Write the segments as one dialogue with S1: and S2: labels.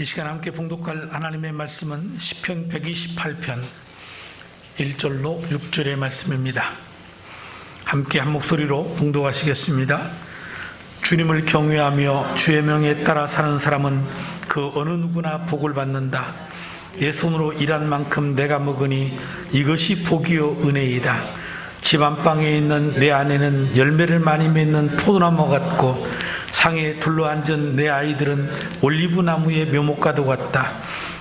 S1: 이 시간 함께 봉독할 하나님의 말씀은 시편 128편 1절로 6절의 말씀입니다. 함께 한 목소리로 봉독하시겠습니다. 주님을 경외하며 주의 명에 따라 사는 사람은 그 어느 누구나 복을 받는다. 내 손으로 일한 만큼 내가 먹으니 이것이 복이요 은혜이다. 집 안방에 있는 내 아내는 열매를 많이 맺는 포도나무 같고 상에 둘러앉은 내 아이들은 올리브 나무의 묘목과도 같다.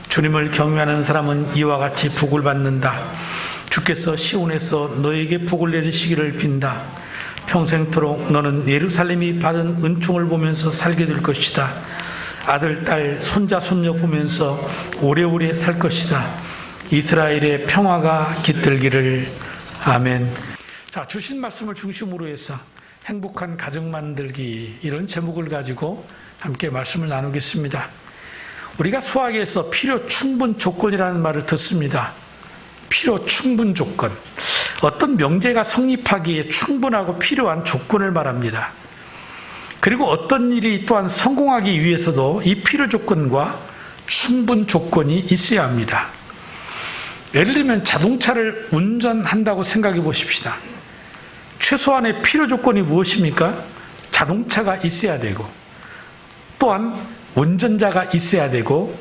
S1: 주님을 경외하는 사람은 이와 같이 복을 받는다. 주께서 시온에서 너에게 복을 내리시기를 빈다. 평생토록 너는 예루살렘이 받은 은총을 보면서 살게 될 것이다. 아들, 딸, 손자, 손녀 보면서 오래오래 살 것이다. 이스라엘의 평화가 깃들기를. 아멘. 자, 주신 말씀을 중심으로 해서 행복한 가정 만들기, 이런 제목을 가지고 함께 말씀을 나누겠습니다. 우리가 수학에서 필요 충분 조건이라는 말을 듣습니다. 필요 충분 조건. 어떤 명제가 성립하기에 충분하고 필요한 조건을 말합니다. 그리고 어떤 일이 또한 성공하기 위해서도 이 필요 조건과 충분 조건이 있어야 합니다. 예를 들면 자동차를 운전한다고 생각해 보십시다. 최소한의 필요 조건이 무엇입니까? 자동차가 있어야 되고, 또한 운전자가 있어야 되고,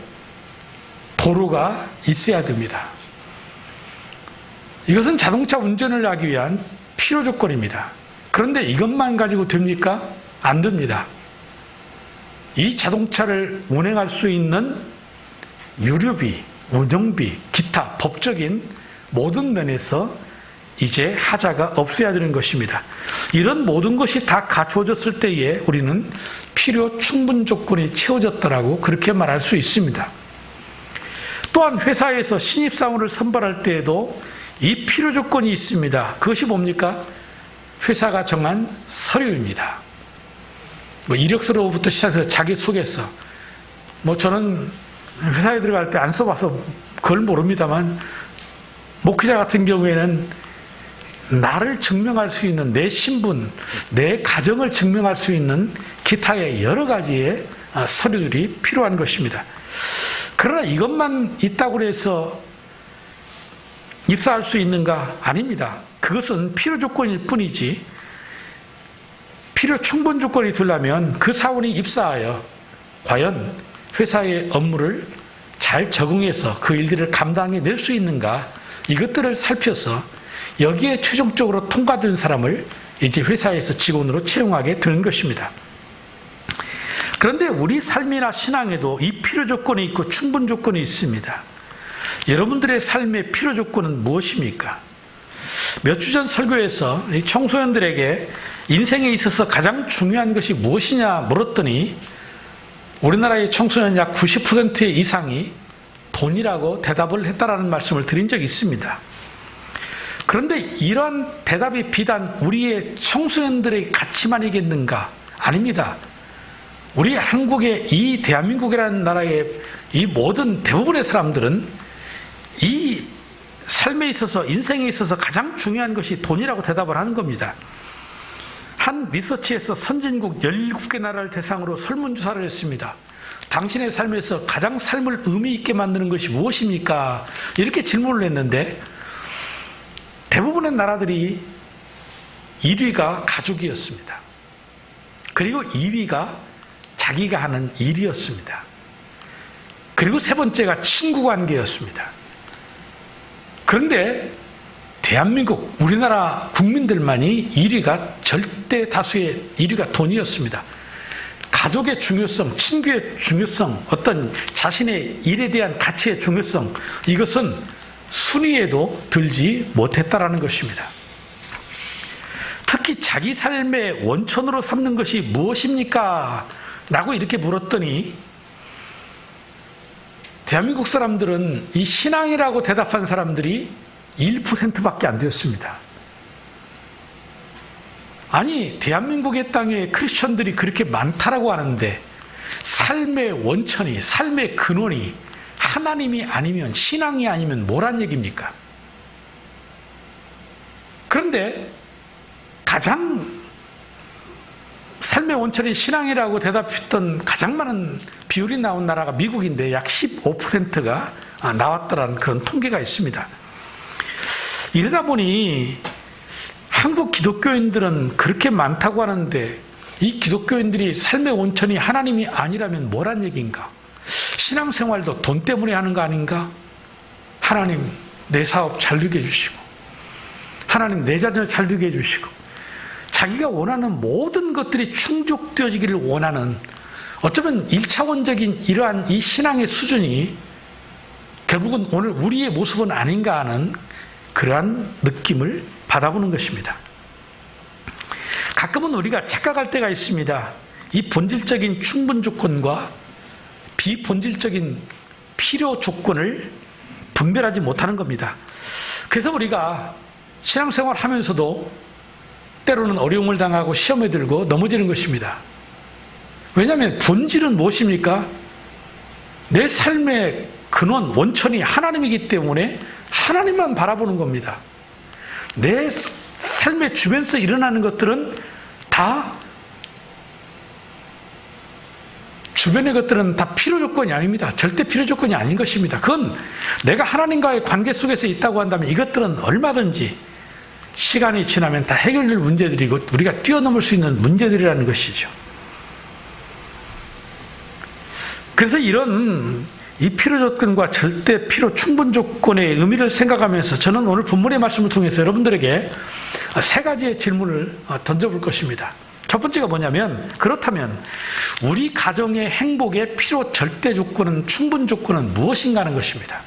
S1: 도로가 있어야 됩니다. 이것은 자동차 운전을 하기 위한 필요 조건입니다. 그런데 이것만 가지고 됩니까? 안 됩니다. 이 자동차를 운행할 수 있는 유류비, 운영비, 기타 법적인 모든 면에서 이제 하자가 없어야 되는 것입니다. 이런 모든 것이 다 갖추어졌을 때에 우리는 필요 충분 조건이 채워졌다라고 그렇게 말할 수 있습니다. 또한 회사에서 신입사원을 선발할 때에도 이 필요 조건이 있습니다. 그것이 뭡니까? 회사가 정한 서류입니다. 이력서로부터 시작해서 자기소개서. 저는 회사에 들어갈 때 안 써봐서 그걸 모릅니다만, 목회자 같은 경우에는 나를 증명할 수 있는 내 신분, 내 가정을 증명할 수 있는 기타의 여러 가지의 서류들이 필요한 것입니다. 그러나 이것만 있다고 해서 입사할 수 있는가? 아닙니다. 그것은 필요 조건일 뿐이지, 필요 충분 조건이 되려면 그 사원이 입사하여 과연 회사의 업무를 잘 적응해서 그 일들을 감당해낼 수 있는가, 이것들을 살펴서 여기에 최종적으로 통과된 사람을 이제 회사에서 직원으로 채용하게 되는 것입니다. 그런데 우리 삶이나 신앙에도 이 필요 조건이 있고 충분 조건이 있습니다. 여러분들의 삶의 필요 조건은 무엇입니까? 몇 주 전 설교에서 청소년들에게 인생에 있어서 가장 중요한 것이 무엇이냐 물었더니 우리나라의 청소년 약 90% 이상이 돈이라고 대답을 했다라는 말씀을 드린 적이 있습니다. 그런데 이러한 대답이 비단 우리의 청소년들의 가치만이겠는가? 아닙니다. 우리 한국의, 이 대한민국이라는 나라의 이 모든 대부분의 사람들은 이 삶에 있어서, 인생에 있어서 가장 중요한 것이 돈이라고 대답을 하는 겁니다. 한 리서치에서 선진국 17개 나라를 대상으로 설문조사를 했습니다. 당신의 삶에서 가장 삶을 의미 있게 만드는 것이 무엇입니까? 이렇게 질문을 했는데 대부분의 나라들이 1위가 가족이었습니다. 그리고 2위가 자기가 하는 일이었습니다. 그리고 세 번째가 친구 관계였습니다. 그런데 대한민국, 우리나라 국민들만이 1위가, 절대 다수의 1위가 돈이었습니다. 가족의 중요성, 친구의 중요성, 어떤 자신의 일에 대한 가치의 중요성, 이것은 순위에도 들지 못했다라는 것입니다. 특히 자기 삶의 원천으로 삼는 것이 무엇입니까? 라고 이렇게 물었더니 대한민국 사람들은 이 신앙이라고 대답한 사람들이 1%밖에 안 되었습니다. 아니, 대한민국의 땅에 크리스천들이 그렇게 많다라고 하는데 삶의 원천이, 삶의 근원이 하나님이 아니면, 신앙이 아니면 뭐란 얘기입니까? 그런데 가장 삶의 원천이 신앙이라고 대답했던 가장 많은 비율이 나온 나라가 미국인데 약 15%가 나왔다라는 그런 통계가 있습니다. 이러다 보니 한국 기독교인들은 그렇게 많다고 하는데 이 기독교인들이 삶의 원천이 하나님이 아니라면 뭐란 얘기인가? 신앙생활도 돈 때문에 하는 거 아닌가? 하나님 내 사업 잘 되게 해주시고 하나님 내 자녀 잘 되게 해주시고 자기가 원하는 모든 것들이 충족되어지기를 원하는 어쩌면 1차원적인 이러한 이 신앙의 수준이 결국은 오늘 우리의 모습은 아닌가 하는 그러한 느낌을 받아보는 것입니다. 가끔은 우리가 착각할 때가 있습니다. 이 본질적인 충분 조건과 비본질적인 필요 조건을 분별하지 못하는 겁니다. 그래서 우리가 신앙생활 하면서도 때로는 어려움을 당하고 시험에 들고 넘어지는 것입니다. 왜냐하면 본질은 무엇입니까? 내 삶의 근원, 원천이 하나님이기 때문에 하나님만 바라보는 겁니다. 내 삶의 주변에서 일어나는 것들은 다 주변의 것들은 다 필요 조건이 아닙니다. 절대 필요 조건이 아닌 것입니다. 그건 내가 하나님과의 관계 속에서 있다고 한다면 이것들은 얼마든지 시간이 지나면 다 해결될 문제들이고 우리가 뛰어넘을 수 있는 문제들이라는 것이죠. 그래서 이런 이 필요 조건과 절대 필요 충분 조건의 의미를 생각하면서 저는 오늘 본문의 말씀을 통해서 여러분들에게 세 가지의 질문을 던져볼 것입니다. 첫 번째가 뭐냐면, 그렇다면 우리 가정의 행복의 필요 절대 조건은, 충분 조건은 무엇인가 하는 것입니다.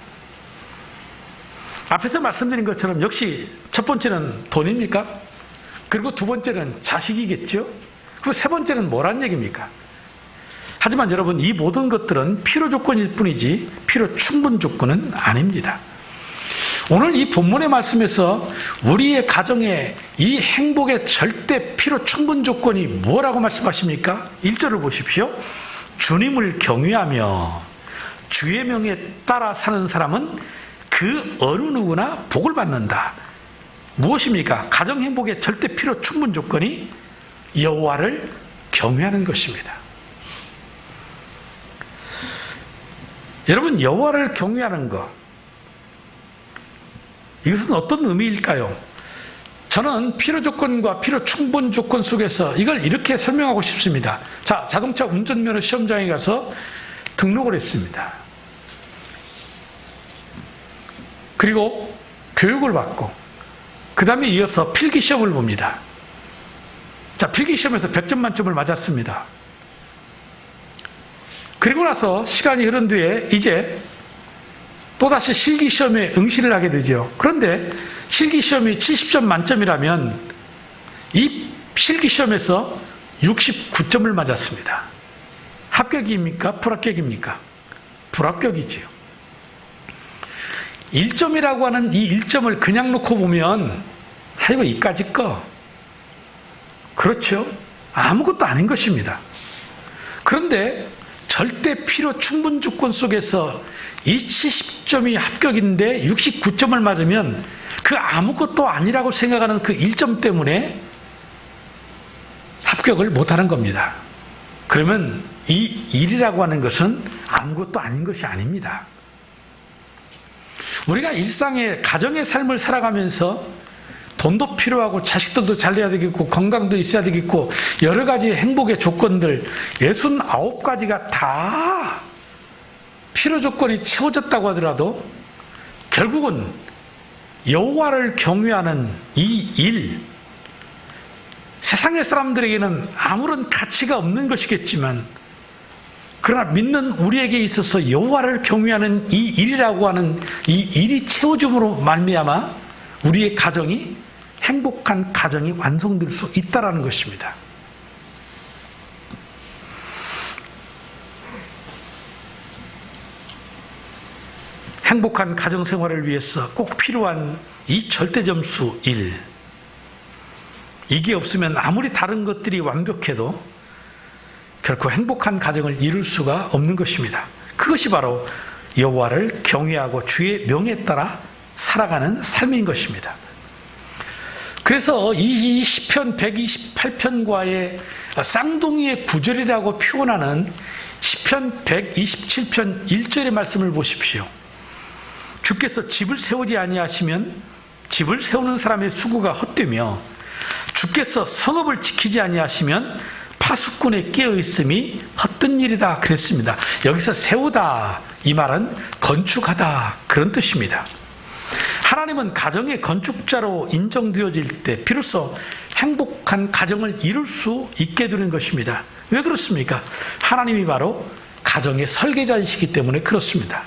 S1: 앞에서 말씀드린 것처럼 역시 첫 번째는 돈입니까? 그리고 두 번째는 자식이겠죠? 그리고 세 번째는 뭐란 얘기입니까? 하지만 여러분, 이 모든 것들은 필요 조건일 뿐이지 필요 충분 조건은 아닙니다. 오늘 이 본문의 말씀에서 우리의 가정의 이 행복의 절대 필요 충분 조건이 뭐라고 말씀하십니까? 1절을 보십시오. 주님을 경외하며 주의 명에 따라 사는 사람은 그 어느 누구나 복을 받는다. 무엇입니까? 가정 행복의 절대 필요 충분 조건이 여호와를 경외하는 것입니다. 여러분, 여호와를 경외하는 것, 이것은 어떤 의미일까요? 저는 필요 조건과 필요 충분 조건 속에서 이걸 이렇게 설명하고 싶습니다. 자, 자동차 운전면허 시험장에 가서 등록을 했습니다. 그리고 교육을 받고 그 다음에 이어서 필기시험을 봅니다. 자, 필기시험에서 100점 만점을 맞았습니다. 그리고 나서 시간이 흐른 뒤에 이제 또다시 실기시험에 응시를 하게 되죠. 그런데 실기시험이 70점 만점이라면 이 실기시험에서 69점을 맞았습니다. 합격입니까? 불합격입니까? 불합격이지요. 1점이라고 하는 이 1점을 그냥 놓고 보면 아이고 이까짓 거, 그렇죠? 아무것도 아닌 것입니다. 그런데 절대 필요 충분 조건 속에서 이 70점이 합격인데 69점을 맞으면 그 아무것도 아니라고 생각하는 그 1점 때문에 합격을 못하는 겁니다. 그러면 이 일이라고 하는 것은 아무것도 아닌 것이 아닙니다. 우리가 일상의 가정의 삶을 살아가면서 돈도 필요하고 자식들도 잘 돼야 되겠고 건강도 있어야 되겠고 여러 가지 행복의 조건들 69가지가 다 필요 조건이 채워졌다고 하더라도 결국은 여호와를 경외하는 이 일, 세상의 사람들에게는 아무런 가치가 없는 것이겠지만 그러나 믿는 우리에게 있어서 여호와를 경외하는 이 일이라고 하는 이 일이 채워줌으로 말미암아 우리의 가정이 행복한 가정이 완성될 수 있다는 것입니다. 행복한 가정 생활을 위해서 꼭 필요한 이 절대점수 1, 이게 없으면 아무리 다른 것들이 완벽해도 결코 행복한 가정을 이룰 수가 없는 것입니다. 그것이 바로 여호와를 경외하고 주의 명에 따라 살아가는 삶인 것입니다. 그래서 이 시편 128편과의 쌍둥이의 구절이라고 표현하는 시편 127편 1절의 말씀을 보십시오. 주께서 집을 세우지 아니하시면 집을 세우는 사람의 수고가 헛되며 주께서 성읍을 지키지 아니하시면 파수꾼의 깨어있음이 헛된 일이다 그랬습니다. 여기서 세우다 이 말은 건축하다 그런 뜻입니다. 하나님은 가정의 건축자로 인정되어질 때 비로소 행복한 가정을 이룰 수 있게 되는 것입니다. 왜 그렇습니까? 하나님이 바로 가정의 설계자이시기 때문에 그렇습니다.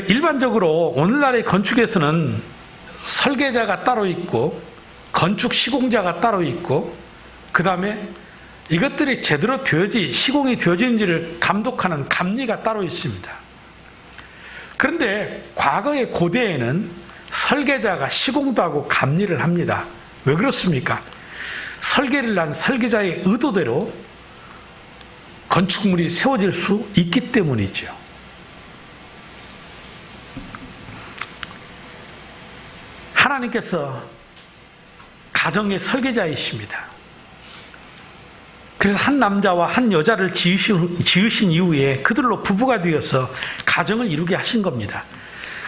S1: 일반적으로 오늘날의 건축에서는 설계자가 따로 있고 건축 시공자가 따로 있고 그 다음에 이것들이 제대로 시공이 되어지는지를 감독하는 감리가 따로 있습니다. 그런데 과거의 고대에는 설계자가 시공도 하고 감리를 합니다. 왜 그렇습니까? 설계를 한 설계자의 의도대로 건축물이 세워질 수 있기 때문이죠. 하나님께서 가정의 설계자이십니다. 그래서 한 남자와 한 여자를 지으신 이후에 그들로 부부가 되어서 가정을 이루게 하신 겁니다.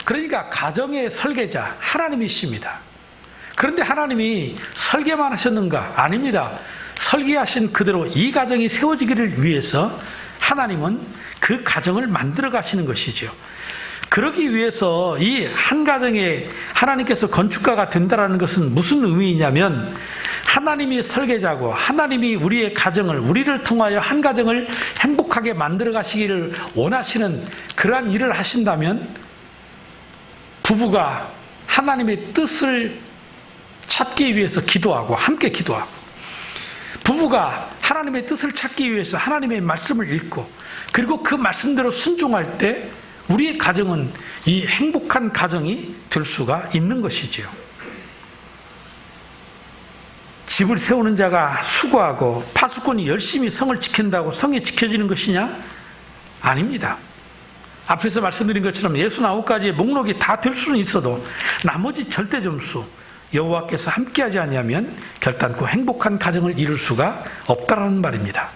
S1: 그러니까 가정의 설계자 하나님이십니다. 그런데 하나님이 설계만 하셨는가? 아닙니다. 설계하신 그대로 이 가정이 세워지기를 위해서 하나님은 그 가정을 만들어 가시는 것이죠. 그러기 위해서 이 한 가정에 하나님께서 건축가가 된다는 것은 무슨 의미냐면 하나님이 설계자고 하나님이 우리의 가정을 우리를 통하여 한 가정을 행복하게 만들어 가시기를 원하시는 그러한 일을 하신다면 부부가 하나님의 뜻을 찾기 위해서 기도하고 함께 기도하고 부부가 하나님의 뜻을 찾기 위해서 하나님의 말씀을 읽고 그리고 그 말씀대로 순종할 때 우리의 가정은 이 행복한 가정이 될 수가 있는 것이지요. 집을 세우는 자가 수고하고 파수꾼이 열심히 성을 지킨다고 성이 지켜지는 것이냐? 아닙니다. 앞에서 말씀드린 것처럼 69가지의 목록이 다 될 수는 있어도 나머지 절대 점수 여호와께서 함께하지 아니하면 결단코 행복한 가정을 이룰 수가 없다라는 말입니다.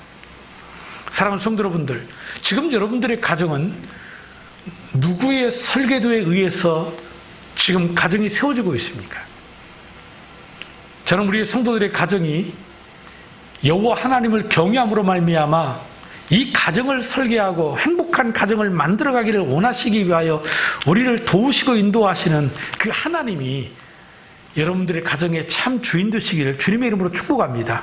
S1: 사랑하는 성도 여러분들, 지금 여러분들의 가정은 누구의 설계도에 의해서 지금 가정이 세워지고 있습니까? 저는 우리의 성도들의 가정이 여호와 하나님을 경외함으로 말미암아 이 가정을 설계하고 행복한 가정을 만들어가기를 원하시기 위하여 우리를 도우시고 인도하시는 그 하나님이 여러분들의 가정의 참 주인 되시기를 주님의 이름으로 축복합니다.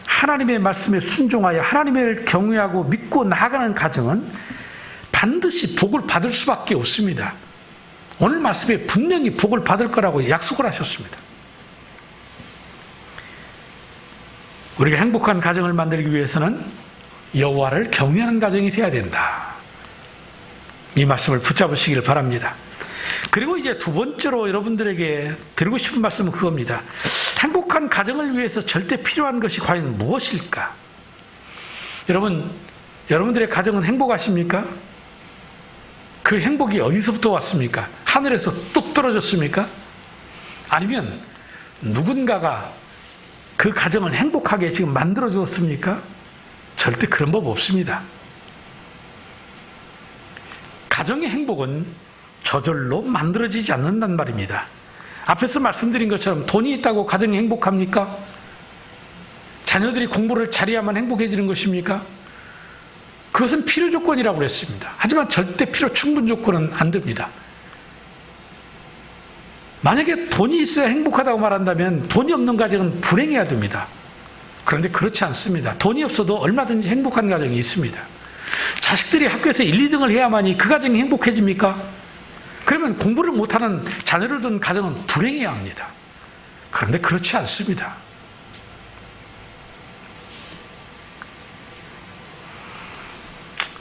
S1: 하나님의 말씀에 순종하여 하나님을 경외하고 믿고 나아가는 가정은 반드시 복을 받을 수밖에 없습니다. 오늘 말씀에 분명히 복을 받을 거라고 약속을 하셨습니다. 우리가 행복한 가정을 만들기 위해서는 여호와를 경외하는 가정이 되어야 된다. 이 말씀을 붙잡으시기를 바랍니다. 그리고 이제 두 번째로 여러분들에게 드리고 싶은 말씀은 그겁니다. 행복한 가정을 위해서 절대 필요한 것이 과연 무엇일까? 여러분들의 가정은 행복하십니까? 그 행복이 어디서부터 왔습니까? 하늘에서 뚝 떨어졌습니까? 아니면 누군가가 그 가정을 행복하게 지금 만들어 주었습니까? 절대 그런 법 없습니다. 가정의 행복은 저절로 만들어지지 않는단 말입니다. 앞에서 말씀드린 것처럼 돈이 있다고 가정이 행복합니까? 자녀들이 공부를 잘해야만 행복해지는 것입니까? 그것은 필요 조건이라고 그랬습니다. 하지만 절대 필요 충분 조건은 안 됩니다. 만약에 돈이 있어야 행복하다고 말한다면 돈이 없는 가정은 불행해야 됩니다. 그런데 그렇지 않습니다. 돈이 없어도 얼마든지 행복한 가정이 있습니다. 자식들이 학교에서 1, 2등을 해야만이 그 가정이 행복해집니까? 그러면 공부를 못하는 자녀를 둔 가정은 불행해야 합니다. 그런데 그렇지 않습니다.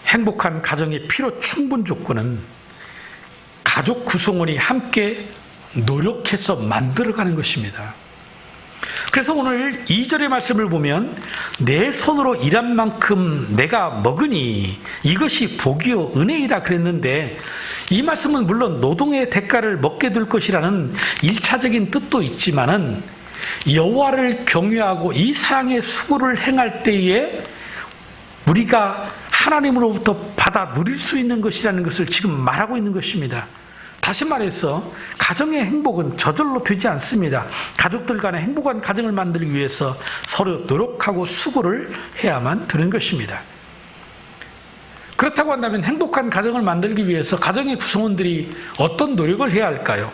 S1: 행복한 가정의 필요 충분 조건은 가족 구성원이 함께 노력해서 만들어가는 것입니다. 그래서 오늘 2절의 말씀을 보면 내 손으로 일한 만큼 내가 먹으니 이것이 복이요 은혜이다 그랬는데, 이 말씀은 물론 노동의 대가를 먹게 될 것이라는 1차적인 뜻도 있지만은 여호와를 경외하고 이 사랑의 수고를 행할 때에 우리가 하나님으로부터 받아 누릴 수 있는 것이라는 것을 지금 말하고 있는 것입니다. 다시 말해서 가정의 행복은 저절로 되지 않습니다. 가족들 간의 행복한 가정을 만들기 위해서 서로 노력하고 수고를 해야만 되는 것입니다. 그렇다고 한다면 행복한 가정을 만들기 위해서 가정의 구성원들이 어떤 노력을 해야 할까요?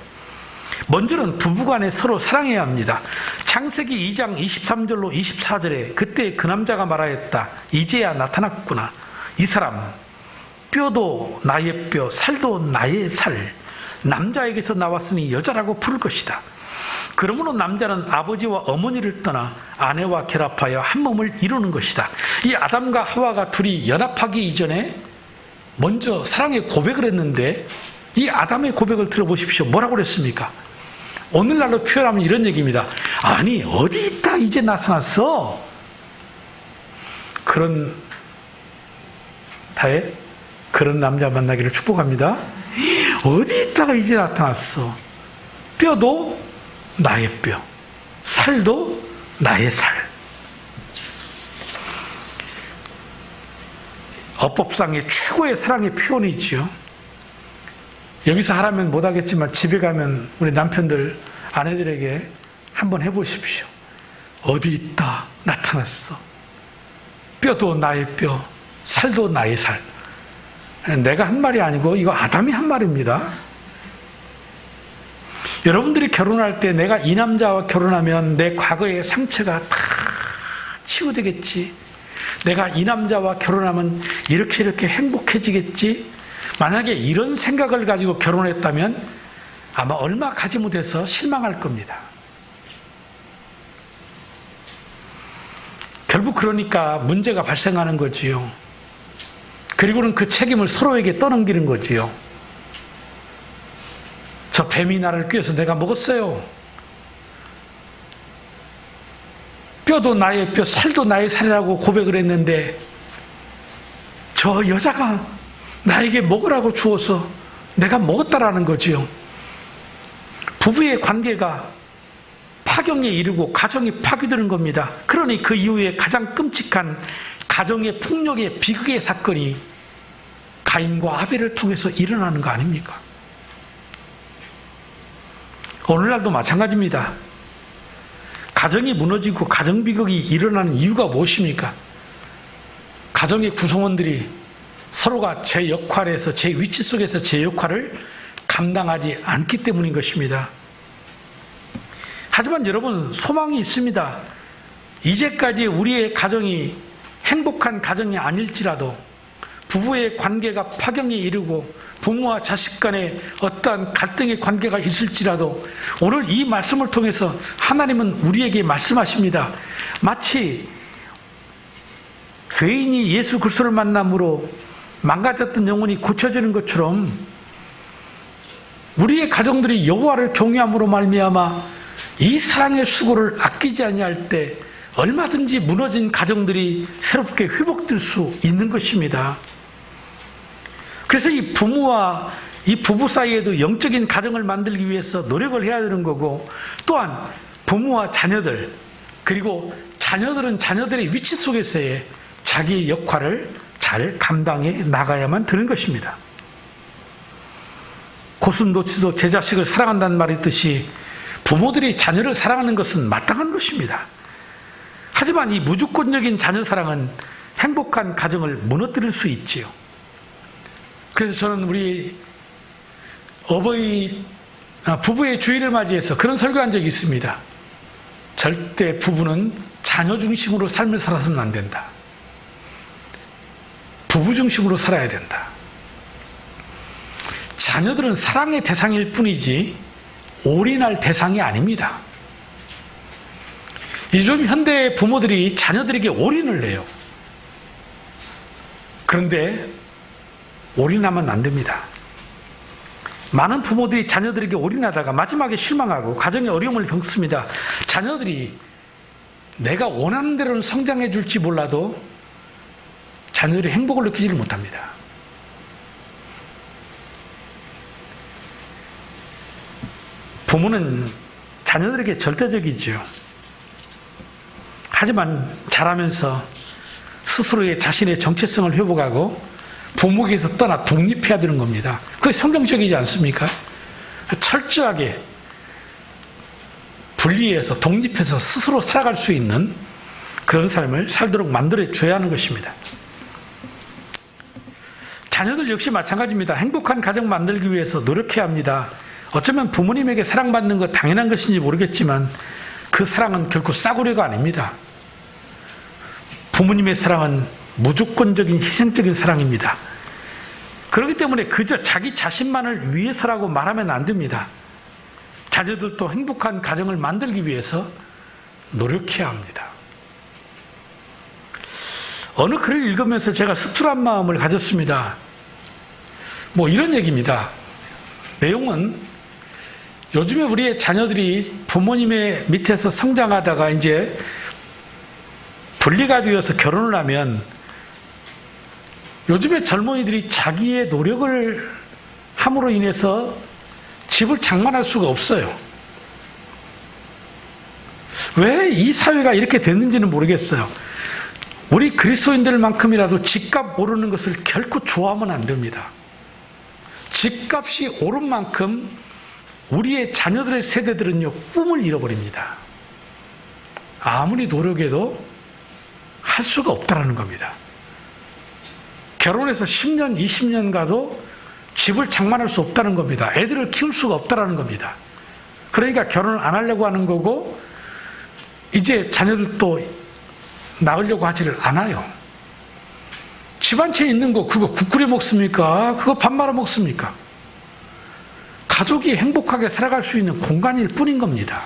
S1: 먼저는 부부간에 서로 사랑해야 합니다. 창세기 2장 23절로 24절에 그때 그 남자가 말하였다. 이제야 나타났구나. 이 사람 뼈도 나의 뼈, 살도 나의 살. 남자에게서 나왔으니 여자라고 부를 것이다. 그러므로 남자는 아버지와 어머니를 떠나 아내와 결합하여 한 몸을 이루는 것이다. 이 아담과 하와가 둘이 연합하기 이전에 먼저 사랑의 고백을 했는데, 이 아담의 고백을 들어보십시오. 뭐라고 그랬습니까? 오늘날로 표현하면 이런 얘기입니다. 아니 어디 있다 이제 나타났어. 그런 남자 만나기를 축복합니다. 어디 있다가 이제 나타났어. 뼈도 나의 뼈, 살도 나의 살. 어법상의 최고의 사랑의 표현이지요. 여기서 하라면 못하겠지만 집에 가면 우리 남편들, 아내들에게 한번 해보십시오. 어디 있다 나타났어. 뼈도 나의 뼈, 살도 나의 살. 내가 한 말이 아니고 이거 아담이 한 말입니다. 여러분들이 결혼할 때 내가 이 남자와 결혼하면 내 과거의 상처가 다 치유되겠지. 내가 이 남자와 결혼하면 이렇게 행복해지겠지. 만약에 이런 생각을 가지고 결혼했다면 아마 얼마 가지 못해서 실망할 겁니다. 결국 그러니까 문제가 발생하는 거지요. 그리고는 그 책임을 서로에게 떠넘기는 거지요. 저 뱀이 나를 꿰서 내가 먹었어요. 뼈도 나의 뼈, 살도 나의 살이라고 고백을 했는데 저 여자가 나에게 먹으라고 주어서 내가 먹었다라는 거지요. 부부의 관계가 파경에 이르고 가정이 파괴되는 겁니다. 그러니 그 이후에 가장 끔찍한 가정의 폭력의 비극의 사건이 가인과 아벨을 통해서 일어나는 거 아닙니까? 오늘날도 마찬가지입니다. 가정이 무너지고 가정 비극이 일어나는 이유가 무엇입니까? 가정의 구성원들이 서로가 제 역할에서, 제 위치 속에서 제 역할을 감당하지 않기 때문인 것입니다. 하지만 여러분, 소망이 있습니다. 이제까지 우리의 가정이 행복한 가정이 아닐지라도, 부부의 관계가 파경에 이르고 부모와 자식 간에 어떠한 갈등의 관계가 있을지라도 오늘 이 말씀을 통해서 하나님은 우리에게 말씀하십니다. 마치 죄인이 예수 그리스도를 만남으로 망가졌던 영혼이 고쳐지는 것처럼 우리의 가정들이 여호와를 경외함으로 말미암아 이 사랑의 수고를 아끼지 아니할 때 얼마든지 무너진 가정들이 새롭게 회복될 수 있는 것입니다. 그래서 이 부모와 이 부부 사이에도 영적인 가정을 만들기 위해서 노력을 해야 되는 거고, 또한 부모와 자녀들, 그리고 자녀들은 자녀들의 위치 속에서의 자기의 역할을 잘 감당해 나가야만 되는 것입니다. 고슴도치도 제 자식을 사랑한다는 말이 있듯이 부모들이 자녀를 사랑하는 것은 마땅한 것입니다. 하지만 이 무조건적인 자녀 사랑은 행복한 가정을 무너뜨릴 수 있지요. 그래서 저는 우리 부부의 주일을 맞이해서 그런 설교한 적이 있습니다. 절대 부부는 자녀 중심으로 삶을 살아서는 안 된다. 부부 중심으로 살아야 된다. 자녀들은 사랑의 대상일 뿐이지 올인할 대상이 아닙니다. 요즘 현대 부모들이 자녀들에게 올인을 해요. 그런데 올인하면 안 됩니다. 많은 부모들이 자녀들에게 올인하다가 마지막에 실망하고 가정의 어려움을 겪습니다. 자녀들이 내가 원하는 대로는 성장해 줄지 몰라도 자녀들이 행복을 느끼지를 못합니다. 부모는 자녀들에게 절대적이죠. 하지만 자라면서 스스로의 자신의 정체성을 회복하고 부모에게서 떠나 독립해야 되는 겁니다. 그게 성경적이지 않습니까? 철저하게 분리해서 독립해서 스스로 살아갈 수 있는 그런 삶을 살도록 만들어줘야 하는 것입니다. 자녀들 역시 마찬가지입니다. 행복한 가정 만들기 위해서 노력해야 합니다. 어쩌면 부모님에게 사랑받는 것 당연한 것인지 모르겠지만 그 사랑은 결코 싸구려가 아닙니다. 부모님의 사랑은 무조건적인 희생적인 사랑입니다. 그렇기 때문에 그저 자기 자신만을 위해서라고 말하면 안 됩니다. 자녀들도 행복한 가정을 만들기 위해서 노력해야 합니다. 어느 글을 읽으면서 제가 씁쓸한 마음을 가졌습니다. 이런 얘기입니다. 내용은 요즘에 우리의 자녀들이 부모님의 밑에서 성장하다가 이제 분리가 되어서 결혼을 하면 요즘에 젊은이들이 자기의 노력을 함으로 인해서 집을 장만할 수가 없어요. 왜 이 사회가 이렇게 됐는지는 모르겠어요. 우리 그리스도인들만큼이라도 집값 오르는 것을 결코 좋아하면 안 됩니다. 집값이 오른 만큼 우리의 자녀들의 세대들은요, 꿈을 잃어버립니다. 아무리 노력해도 할 수가 없다라는 겁니다. 결혼해서 10년, 20년 가도 집을 장만할 수 없다는 겁니다. 애들을 키울 수가 없다는 겁니다. 그러니까 결혼을 안 하려고 하는 거고 이제 자녀들도 낳으려고 하지를 않아요. 집 한 채 있는 거 그거 국 끓여 먹습니까? 그거 밥 말아 먹습니까? 가족이 행복하게 살아갈 수 있는 공간일 뿐인 겁니다.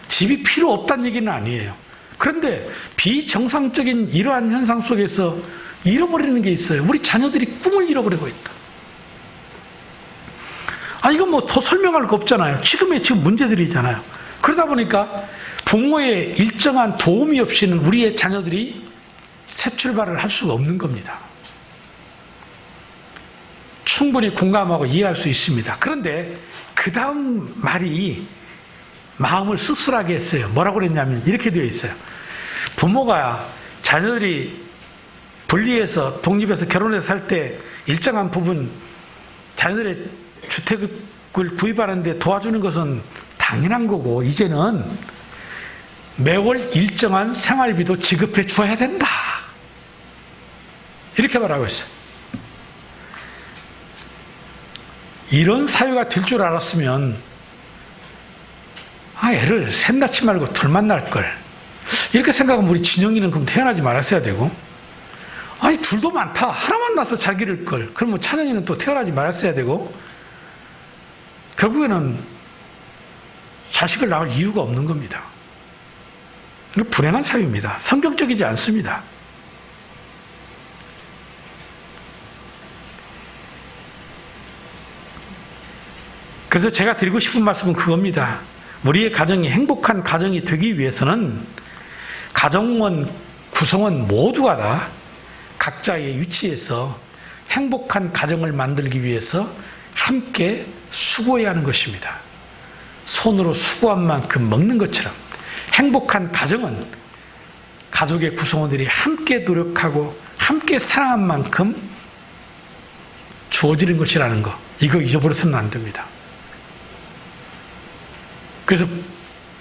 S1: 집이 필요 없다는 얘기는 아니에요. 그런데 비정상적인 이러한 현상 속에서 잃어버리는 게 있어요. 우리 자녀들이 꿈을 잃어버리고 있다. 이건 더 설명할 거 없잖아요. 지금 문제들이잖아요. 그러다 보니까 부모의 일정한 도움이 없이는 우리의 자녀들이 새 출발을 할 수가 없는 겁니다. 충분히 공감하고 이해할 수 있습니다. 그런데 그 다음 말이 마음을 씁쓸하게 했어요. 뭐라고 그랬냐면 이렇게 되어 있어요. 부모가 자녀들이 분리해서 독립해서 결혼해서 살 때 일정한 부분 자녀들의 주택을 구입하는데 도와주는 것은 당연한 거고 이제는 매월 일정한 생활비도 지급해 줘야 된다. 이렇게 말하고 있어요. 이런 사회가 될 줄 알았으면 애를 셋 낳지 말고 둘만 낳을걸. 이렇게 생각하면 우리 진영이는 그럼 태어나지 말았어야 되고 둘도 많다. 하나만 낳아서 잘 기를 걸. 그러면 찬영이는 또 태어나지 말았어야 되고 결국에는 자식을 낳을 이유가 없는 겁니다. 불행한 사회입니다. 성경적이지 않습니다. 그래서 제가 드리고 싶은 말씀은 그겁니다. 우리의 가정이 행복한 가정이 되기 위해서는 가정원, 구성원 모두가 다 각자의 위치에서 행복한 가정을 만들기 위해서 함께 수고해야 하는 것입니다. 손으로 수고한 만큼 먹는 것처럼 행복한 가정은 가족의 구성원들이 함께 노력하고 함께 사랑한 만큼 주어지는 것이라는 거, 이거 잊어버려서는 안 됩니다. 그래서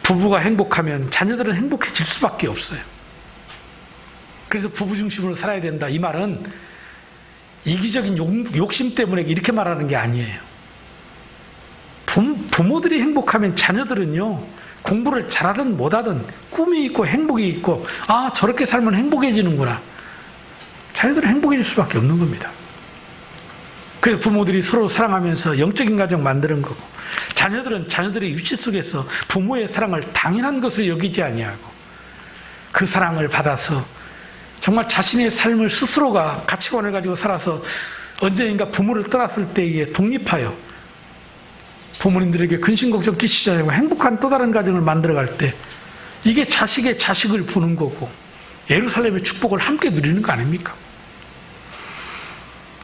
S1: 부부가 행복하면 자녀들은 행복해질 수밖에 없어요. 그래서 부부 중심으로 살아야 된다. 이 말은 이기적인 욕심 때문에 이렇게 말하는 게 아니에요. 부모들이 행복하면 자녀들은요, 공부를 잘하든 못하든 꿈이 있고 행복이 있고 저렇게 살면 행복해지는구나. 자녀들은 행복해질 수밖에 없는 겁니다. 그래서 부모들이 서로 사랑하면서 영적인 가정 만드는 거고 자녀들은 자녀들의 위치 속에서 부모의 사랑을 당연한 것으로 여기지 아니하고 그 사랑을 받아서 정말 자신의 삶을 스스로가 가치관을 가지고 살아서 언젠가 부모를 떠났을 때에 독립하여 부모님들에게 근심걱정 끼치지 않고 행복한 또 다른 가정을 만들어갈 때 이게 자식의 자식을 보는 거고 예루살렘의 축복을 함께 누리는 거 아닙니까?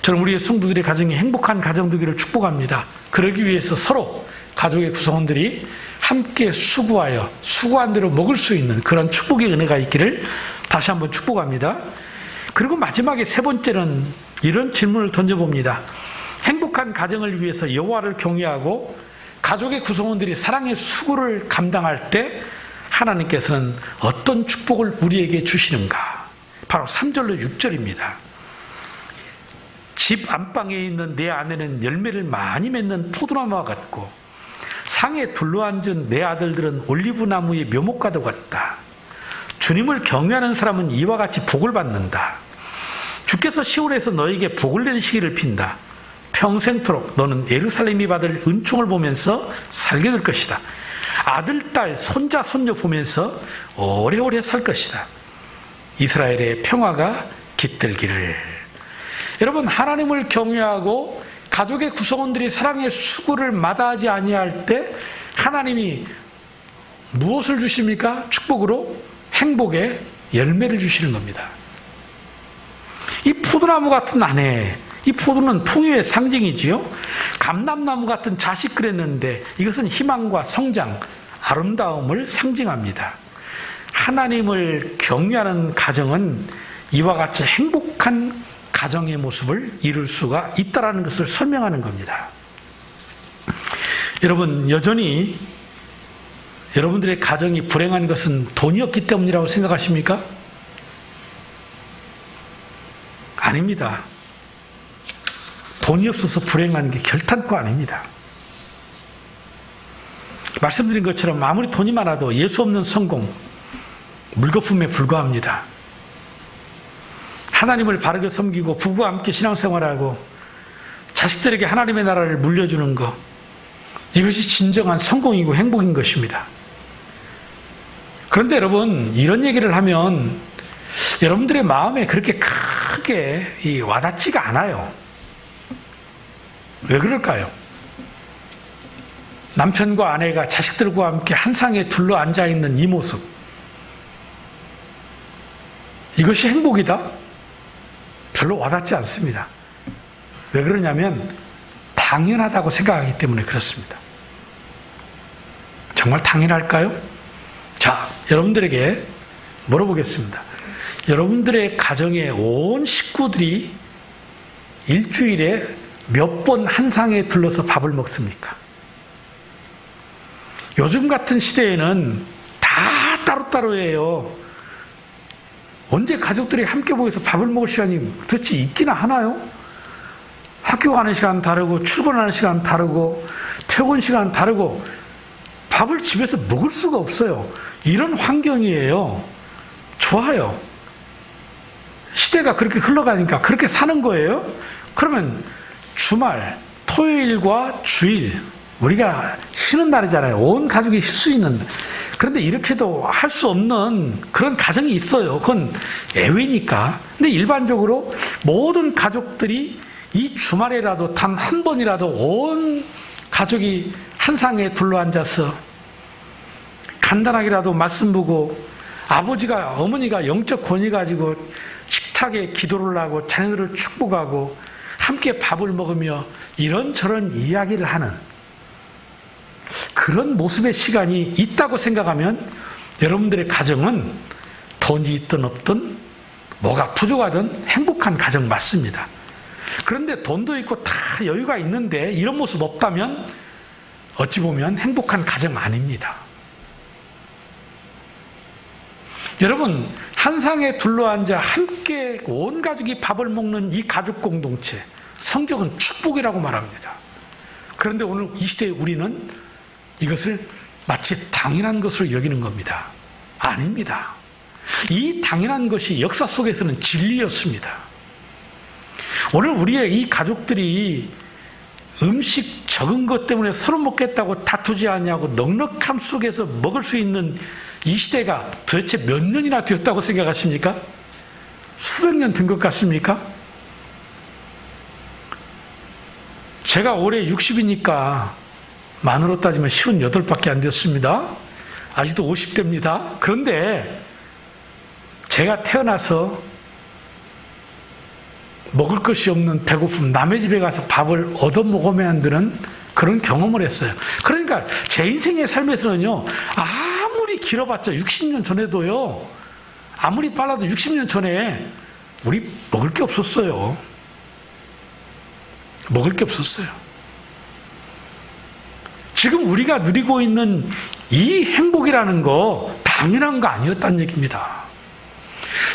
S1: 저는 우리의 성도들의 가정이 행복한 가정 되기를 축복합니다. 그러기 위해서 서로 가족의 구성원들이 함께 수고하여 수고한 대로 먹을 수 있는 그런 축복의 은혜가 있기를 다시 한번 축복합니다. 그리고 마지막에 세 번째는 이런 질문을 던져봅니다. 행복한 가정을 위해서 여호와를 경외하고 가족의 구성원들이 사랑의 수고를 감당할 때 하나님께서는 어떤 축복을 우리에게 주시는가? 바로 3절로 6절입니다. 집 안방에 있는 내 아내는 열매를 많이 맺는 포도나무와 같고 상에 둘러앉은 내 아들들은 올리브나무의 묘목과도 같다. 주님을 경외하는 사람은 이와 같이 복을 받는다. 주께서 시온에서 너에게 복을 내는 시기를 핀다. 평생토록 너는 예루살렘이 받을 은총을 보면서 살게 될 것이다. 아들, 딸, 손자, 손녀 보면서 오래오래 살 것이다. 이스라엘의 평화가 깃들기를. 여러분, 하나님을 경외하고 가족의 구성원들이 사랑의 수고를 마다하지 아니할 때 하나님이 무엇을 주십니까? 축복으로 행복의 열매를 주시는 겁니다. 이 포도나무 같은 아내, 이 포도는 풍요의 상징이지요. 감람나무 같은 자식 그랬는데 이것은 희망과 성장, 아름다움을 상징합니다. 하나님을 경외하는 가정은 이와 같이 행복한 가정의 모습을 이룰 수가 있다는 것을 설명하는 겁니다. 여러분, 여전히 여러분들의 가정이 불행한 것은 돈이 없기 때문이라고 생각하십니까? 아닙니다. 돈이 없어서 불행한 게 결탄코 아닙니다. 말씀드린 것처럼 아무리 돈이 많아도 예수 없는 성공, 물거품에 불과합니다. 하나님을 바르게 섬기고 부부와 함께 신앙생활하고 자식들에게 하나님의 나라를 물려주는 것, 이것이 진정한 성공이고 행복인 것입니다. 그런데 여러분, 이런 얘기를 하면 여러분들의 마음에 그렇게 크게 와닿지가 않아요. 왜 그럴까요? 남편과 아내가 자식들과 함께 한 상에 둘러 앉아 있는 이 모습, 이것이 행복이다? 별로 와닿지 않습니다. 왜 그러냐면 당연하다고 생각하기 때문에 그렇습니다. 정말 당연할까요? 자, 여러분들에게 물어보겠습니다. 여러분들의 가정의 온 식구들이 일주일에 몇 번 한 상에 둘러서 밥을 먹습니까? 요즘 같은 시대에는 다 따로따로예요. 언제 가족들이 함께 모여서 밥을 먹을 시간이 도대체 있기나 하나요? 학교 가는 시간 다르고 출근하는 시간 다르고 퇴근 시간 다르고 밥을 집에서 먹을 수가 없어요. 이런 환경이에요. 좋아요. 시대가 그렇게 흘러가니까 그렇게 사는 거예요. 그러면 주말, 토요일과 주일, 우리가 쉬는 날이잖아요. 온 가족이 쉴 수 있는. 그런데 이렇게도 할 수 없는 그런 가정이 있어요. 그건 예외니까. 근데 일반적으로 모든 가족들이 이 주말에라도 단 한 번이라도 온 가족이 한 상에 둘러앉아서 간단하게라도 말씀 보고 아버지가, 어머니가 영적 권위 가지고 식탁에 기도를 하고 자녀들을 축복하고 함께 밥을 먹으며 이런저런 이야기를 하는 그런 모습의 시간이 있다고 생각하면 여러분들의 가정은 돈이 있든 없든 뭐가 부족하든 행복한 가정 맞습니다. 그런데 돈도 있고 다 여유가 있는데 이런 모습 없다면 어찌 보면 행복한 가정 아닙니다. 여러분, 한 상에 둘러앉아 함께 온 가족이 밥을 먹는 이 가족 공동체, 성경은 축복이라고 말합니다. 그런데 오늘 이 시대에 우리는 이것을 마치 당연한 것으로 여기는 겁니다. 아닙니다. 이 당연한 것이 역사 속에서는 진리였습니다. 오늘 우리의 이 가족들이 음식 적은 것 때문에 서로 먹겠다고 다투지 않냐고 넉넉함 속에서 먹을 수 있는 이 시대가 도대체 몇 년이나 되었다고 생각하십니까? 수백 년 된 것 같습니까? 제가 올해 60이니까 만으로 따지면 58밖에 안 되었습니다. 아직도 50대입니다. 그런데 제가 태어나서 먹을 것이 없는 배고픔, 남의 집에 가서 밥을 얻어먹으면 되는 그런 경험을 했어요. 그러니까 제 인생의 삶에서는요, 아무리 길어봤자 60년 전에도요, 아무리 빨라도 60년 전에 우리 먹을 게 없었어요. 먹을 게 없었어요. 지금 우리가 누리고 있는 이 행복이라는 거 당연한 거 아니었다는 얘기입니다.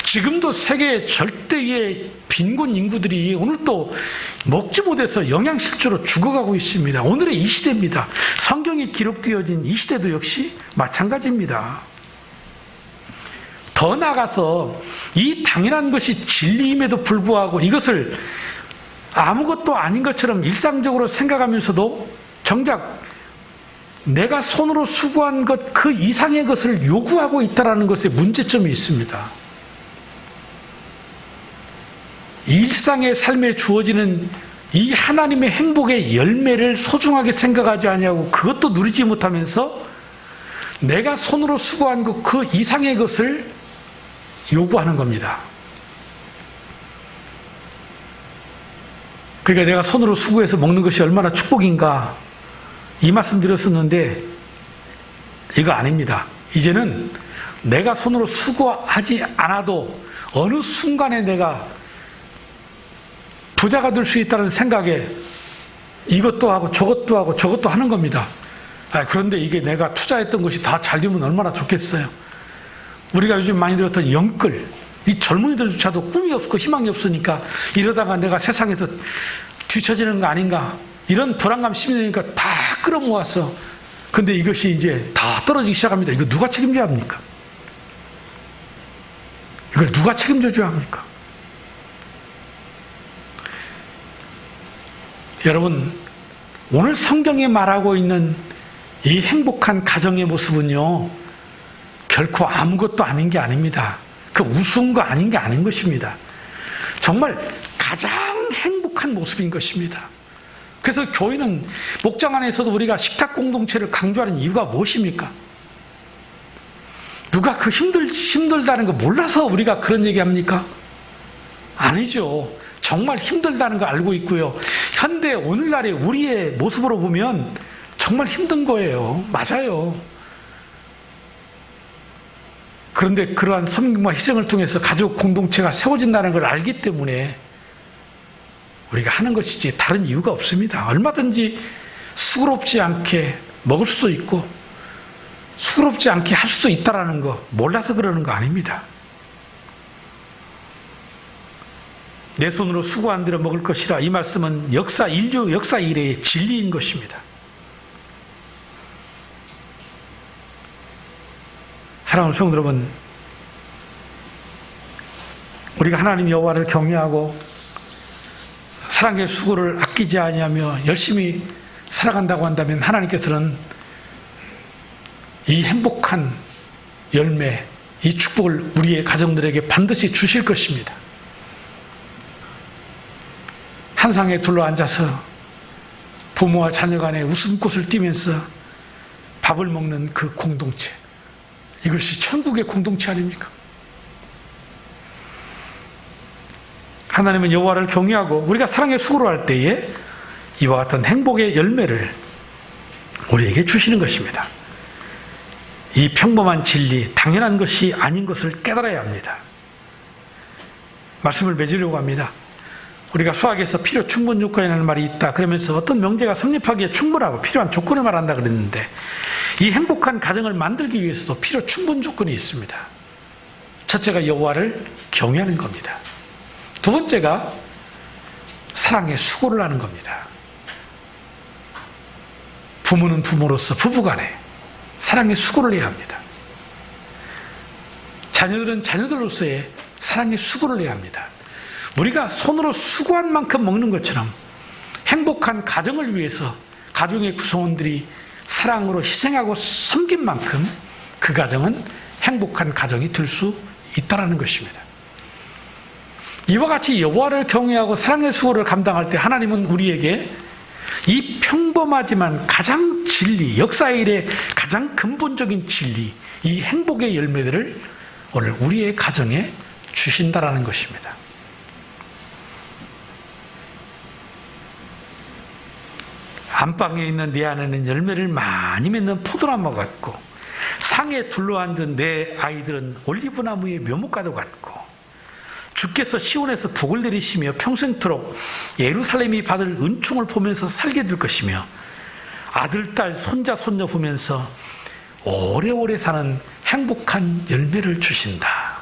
S1: 지금도 세계 절대의 빈곤 인구들이 오늘 또 먹지 못해서 영양실조로 죽어가고 있습니다. 오늘의 이 시대입니다. 성경에 기록되어진 이 시대도 역시 마찬가지입니다. 더 나아가서 이 당연한 것이 진리임에도 불구하고 이것을 아무것도 아닌 것처럼 일상적으로 생각하면서도 정작 내가 손으로 수고한 것 그 이상의 것을 요구하고 있다는 것에 문제점이 있습니다. 일상의 삶에 주어지는 이 하나님의 행복의 열매를 소중하게 생각하지 아니하고 그것도 누리지 못하면서 내가 손으로 수고한 것 그 이상의 것을 요구하는 겁니다. 그러니까 내가 손으로 수고해서 먹는 것이 얼마나 축복인가 이 말씀 드렸었는데 이거 아닙니다. 이제는 내가 손으로 수고하지 않아도 어느 순간에 내가 부자가 될 수 있다는 생각에 이것도 하고 저것도 하고 저것도 하는 겁니다. 그런데 이게 내가 투자했던 것이 다 잘 되면 얼마나 좋겠어요. 우리가 요즘 많이 들었던 영끌, 이 젊은이들조차도 꿈이 없고 희망이 없으니까 이러다가 내가 세상에서 뒤처지는 거 아닌가 이런 불안감 심리니까 다 끌어모아서 근데 이것이 이제 다 떨어지기 시작합니다. 이거 누가 책임져야 합니까? 이걸 누가 책임져 줘야 합니까? 여러분, 오늘 성경에 말하고 있는 이 행복한 가정의 모습은요, 결코 아무것도 아닌 게 아닙니다. 그 우스운 거 아닌 게 아닌 것입니다. 정말 가장 행복한 모습인 것입니다. 그래서 교회는 목장 안에서도 우리가 식탁 공동체를 강조하는 이유가 무엇입니까? 누가 그 힘들다는 거 몰라서 우리가 그런 얘기합니까? 아니죠. 정말 힘들다는 거 알고 있고요. 현대 오늘날의 우리의 모습으로 보면 정말 힘든 거예요. 맞아요. 그런데 그러한 섬김과 희생을 통해서 가족 공동체가 세워진다는 걸 알기 때문에 우리가 하는 것이지 다른 이유가 없습니다. 얼마든지 수고롭지 않게 먹을 수도 있고 수고롭지 않게 할 수도 있다는 거 몰라서 그러는 거 아닙니다. 내 손으로 수고 안 들여 먹을 것이라 이 말씀은 인류 역사 이래의 진리인 것입니다. 사랑하는 성도 여러분, 우리가 하나님 여호와를 경외하고 사랑의 수고를 아끼지 아니하며 열심히 살아간다고 한다면 하나님께서는 이 행복한 열매, 이 축복을 우리의 가정들에게 반드시 주실 것입니다. 한 상에 둘러앉아서 부모와 자녀 간에 웃음꽃을 띠면서 밥을 먹는 그 공동체, 이것이 천국의 공동체 아닙니까? 하나님은 여호와를 경외하고 우리가 사랑의 수고를 할 때에 이와 같은 행복의 열매를 우리에게 주시는 것입니다. 이 평범한 진리, 당연한 것이 아닌 것을 깨달아야 합니다. 말씀을 맺으려고 합니다. 우리가 수학에서 필요 충분 조건이라는 말이 있다. 그러면서 어떤 명제가 성립하기에 충분하고 필요한 조건을 말한다 그랬는데 이 행복한 가정을 만들기 위해서도 필요 충분 조건이 있습니다. 첫째가 여호와를 경외하는 겁니다. 두 번째가 사랑의 수고를 하는 겁니다. 부모는 부모로서 부부간에 사랑의 수고를 해야 합니다. 자녀들은 자녀들로서의 사랑의 수고를 해야 합니다. 우리가 손으로 수고한 만큼 먹는 것처럼 행복한 가정을 위해서 가정의 구성원들이 사랑으로 희생하고 섬긴 만큼 그 가정은 행복한 가정이 될 수 있다는 것입니다. 이와 같이 여호와를 경외하고 사랑의 수고를 감당할 때 하나님은 우리에게 이 평범하지만 가장 진리, 역사의 일의 가장 근본적인 진리, 이 행복의 열매들을 오늘 우리의 가정에 주신다라는 것입니다. 안방에 있는 내 안에는 열매를 많이 맺는 포도나무 같고, 상에 둘러앉은 내 아이들은 올리브나무의 묘목과도 같고, 주께서 시온에서 복을 내리시며 평생토록 예루살렘이 받을 은총을 보면서 살게 될 것이며, 아들, 딸, 손자, 손녀 보면서 오래오래 사는 행복한 열매를 주신다.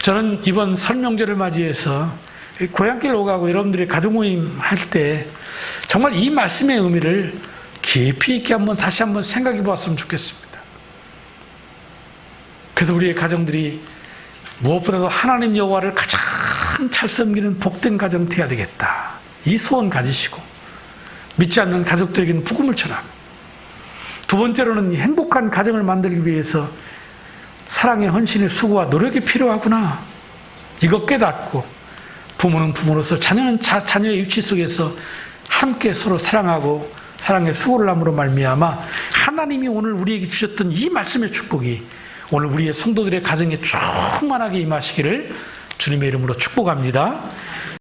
S1: 저는 이번 설명절을 맞이해서 고향길 오가고 여러분들이 가족모임 할 때 정말 이 말씀의 의미를 깊이 있게 다시 한번 생각해 보았으면 좋겠습니다. 그래서 우리의 가정들이 무엇보다도 하나님 여호와를 가장 잘 섬기는 복된 가정 되어야 되겠다. 이 소원 가지시고 믿지 않는 가족들에게는 복음을 전하고, 두 번째로는 행복한 가정을 만들기 위해서 사랑의 헌신의 수고와 노력이 필요하구나. 이거 깨닫고 부모는 부모로서 자녀는 자녀의 유치 속에서 함께 서로 사랑하고 사랑의 수고를 함으로 말미암아 하나님이 오늘 우리에게 주셨던 이 말씀의 축복이 오늘 우리의 성도들의 가정에 충만하게 임하시기를 주님의 이름으로 축복합니다.